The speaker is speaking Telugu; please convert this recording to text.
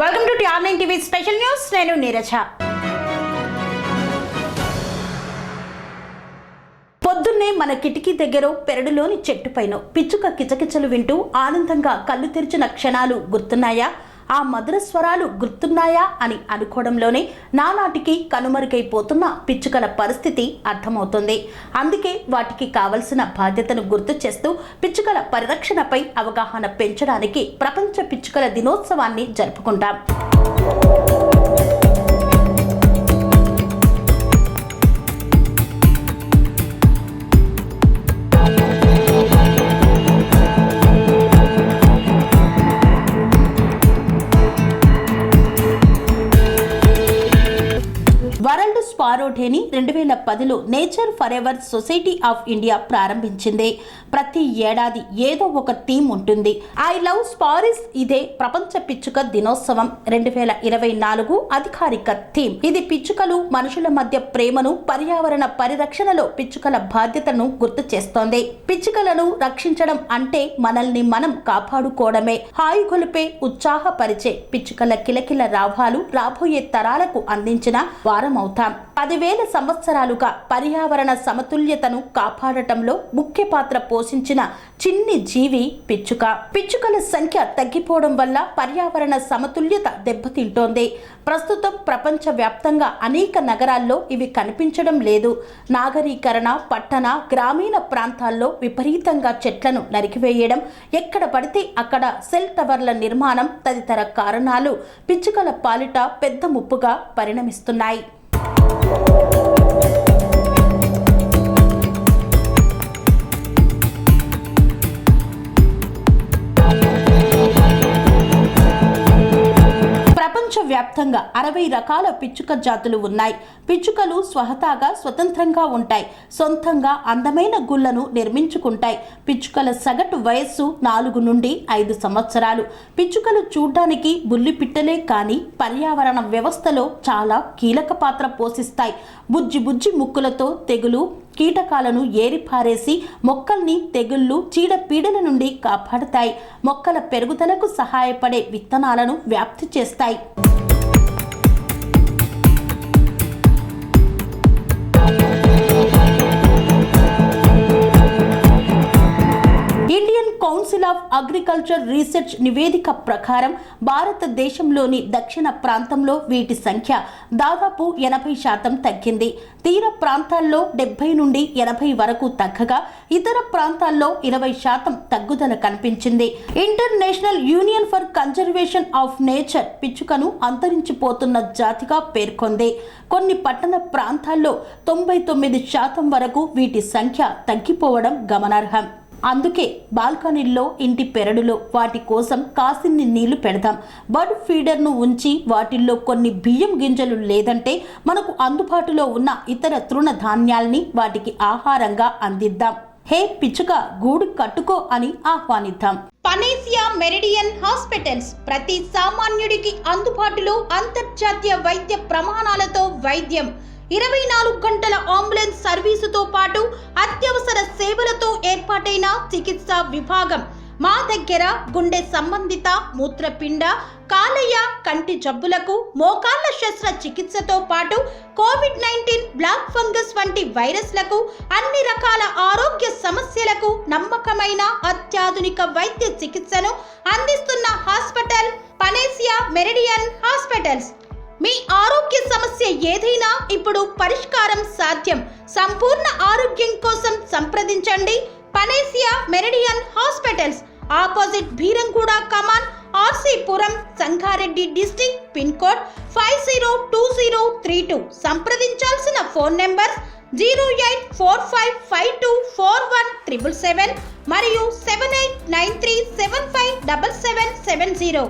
Welcome to TR9 TV special news. నేను నీరజ. పొద్దున్నే మన కిటికీ దగ్గర పెరడులోని చెట్టుపైన పిచ్చుక కిచకిచలు వింటూ ఆనందంగా కళ్ళు తెరిచిన క్షణాలు గుర్తున్నాయా? ఆ మధుర స్వరాలు గుర్తున్నాయా అని అనుకోవడంలోనే నానాటికి కనుమరుగైపోతున్న పిచ్చుకల పరిస్థితి అర్థమవుతుంది. అందుకే వాటికి కావలసిన బాధ్యతను గుర్తు చేస్తూ పిచ్చుకల పరిరక్షణపై అవగాహన పెంచడానికి ప్రపంచ పిచ్చుకల దినోత్సవాన్ని జరుపుకుంటాం. వరల్డ్ స్పారో డేని 2010లో nature forever society of India ప్రారంభించింది. ప్రతి ఏడాది ఏదో ఒక థీమ్ ఉంటుంది. ఐ లవ్ స్పారీస్ ఇదే ప్రపంచ పిచ్చుక దినోత్సవం 2024 అధికారిక థీమ్. ఇది పిచ్చుకలు మనుషుల మధ్య ప్రేమను, పర్యావరణ పరిరక్షణలో పిచ్చుకల బాధ్యతను గుర్తు చేస్తోంది. పిచ్చుకలను రక్షించడం అంటే మనల్ని మనం కాపాడుకోవడమే. హాయిగొలిపే, ఉత్సాహపరిచే పిచ్చుకల కిలకిల రావాలు రాబోయే తరాలకు అందించిన వారం అవుతాం. 10,000 సంవత్సరాలుగా పర్యావరణ సమతుల్యతను కాపాడటంలో ముఖ్య పాత్ర పోషించిన చిన్ని జీవి పిచ్చుక. పిచ్చుకల సంఖ్య తగ్గిపోవడం వల్ల పర్యావరణ సమతుల్యత దెబ్బతింటోంది. ప్రస్తుతం ప్రపంచ వ్యాప్తంగా అనేక నగరాల్లో ఇవి కనిపించడం లేదు. నాగరీకరణ, పట్టణ, గ్రామీణ ప్రాంతాల్లో విపరీతంగా చెట్లను నరికివేయడం, ఎక్కడ పడితే అక్కడ సెల్ టవర్ల నిర్మాణం తదితర కారణాలు పిచ్చుకల పాలిట పెద్ద ముప్పుగా పరిణమిస్తున్నాయి. ప్రపంచవ్యాప్తంగా 60 రకాల పిచ్చుక జాతులు ఉన్నాయి. పిచ్చుకలు స్వతంత్రంగా ఉంటాయి. సొంతంగా అందమైన గుళ్లను నిర్మించుకుంటాయి. పిచ్చుకల సగటు వయస్సు 4 నుండి 5 సంవత్సరాలు. పిచ్చుకలు చూడ్డానికి బుల్లి పిట్టలే కానీ పర్యావరణ వ్యవస్థలో చాలా కీలక పాత్ర పోషిస్తాయి. బుజ్జి ముక్కులతో తెగులు, కీటకాలను ఏరిపారేసి మొక్కల్ని తెగుళ్ళు, చీడపీడల నుండి కాపాడుతాయి. మొక్కల పెరుగుదలకు సహాయపడే విత్తనాలను వ్యాప్తి చేస్తాయి. Indian council of agriculture research నివేదిక ప్రకారం భారతదేశంలోని దక్షిణ ప్రాంతంలో వీటి సంఖ్య దాదాపు 80% తగ్గింది. తీర ప్రాంతాల్లో 70 నుండి 80 వరకు తగ్గగా ఇతర ప్రాంతాల్లో 20% తగ్గుదల కనిపించింది. International union for conservation of nature పిచ్చుకను అంతరించిపోతున్న జాతిగా పేర్కొంది. కొన్ని పట్టణ ప్రాంతాల్లో 99% వరకు వీటి సంఖ్య తగ్గిపోవడం గమనార్హం. అందుకే బాల్కనీల్లో, ఇంటి పెరడులో వాటి కోసం కాసిన్ని నీళ్లు పెడదాం. బర్డ్ ఫీడర్ను ఉంచి వాటిల్లో కొన్ని బియ్యం గింజలు లేదంటే మనకు అందుబాటులో ఉన్న ఇతర తృణధాన్యాల్ని వాటికి ఆహారంగా అందిద్దాం. హే పిచ్చుక, గూడు కట్టుకో అని ఆహ్వానిద్దాం. పనేసియా మెరిడియన్ హాస్పిటల్స్ ప్రతి సామాన్యుడికి అందుబాటులో అంతర్జాతీయ వైద్య ప్రమాణాలతో వైద్యం, 24 గంటల అంబులెన్స్ సర్వీసుతో పాటు అత్యవసర సేవలతో ఏర్పాటైన చికిత్సా విభాగం. మా దగ్గర గుండె సంబంధిత, మూత్రపిండ, కాలేయ, కంటి జబ్బులకు, మోకాళ్ల శస్త్రచికిత్సతో పాటు COVID-19, బ్లాక్ ఫంగస్ వంటి వైరస్లకు, అన్ని రకాల ఆరోగ్య సమస్యలకు నమ్మకమైన అత్యాధునిక వైద్య చికిత్సను అందిస్తున్న హాస్పిటల్ పనేసియా మెరిడియన్ హాస్పిటల్స్. మీ ఆరోగ్య సమస్య ఏదైనా ఇప్పుడు పరిష్కారం సాధ్యం. సంపూర్ణ ఆరోగ్యం కోసం సంప్రదించండి Panacea Meridian hospitals. Opposite Bheeramguda Kaman, RC Puram, Sangareddy district. Pin code 502032. సంప్రదించాల్సిన ఫోన్ నెంబర్ 0845524177 మరియు 7893757770.